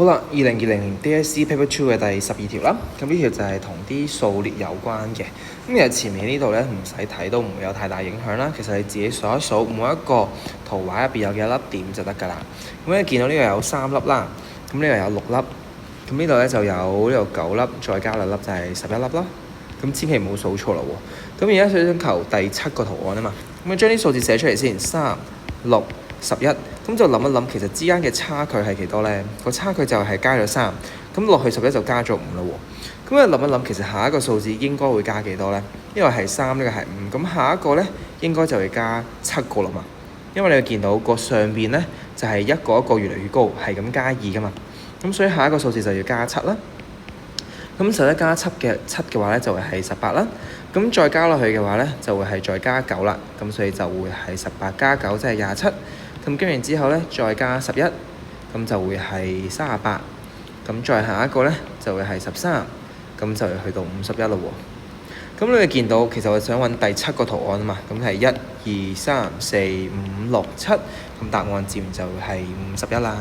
好啦，2020年 DSE Paper 2嘅第12條啦，咁呢條就係同啲數列有關嘅。咁其實前面呢度咧唔使睇都唔會有太大影響啦。其實你自己數一數每一個圖畫入邊有幾多粒點就得㗎啦。咁你見到呢度有3粒啦，咁呢度有6粒，咁呢度咧就有呢度9粒，再加2粒就係11粒啦。咁千祈唔好數錯啦喎。咁而家想求第7個圖案啊嘛，咁將啲數字寫出嚟先，3、6、11，咁就諗一諗，其實之間嘅差距係幾多呢？個差距就係加咗3，咁落去11就加咗5啦喎。咁啊諗一諗，其實下一個數字應該會加幾多呢？呢個係3，呢個係5，咁下一個呢應該就會加7個啦嘛。因為你會見到個上邊呢就係一個一個越嚟越高，係咁加2噶嘛。咁所以下一個數字就要加7啦。咁11加7嘅話咧就會係18啦。咁再加落去嘅話咧就會係再加9啦。咁所以就會係18加9即係27。咁跟住之後咧再加11，咁就會係38。咁再下一個咧就會係13，咁就去到51啦喎。咁你會見到其實我想揾第7個圖案啊嘛。咁係1、2、3、4、5、6、7，咁答案自然就係51啦。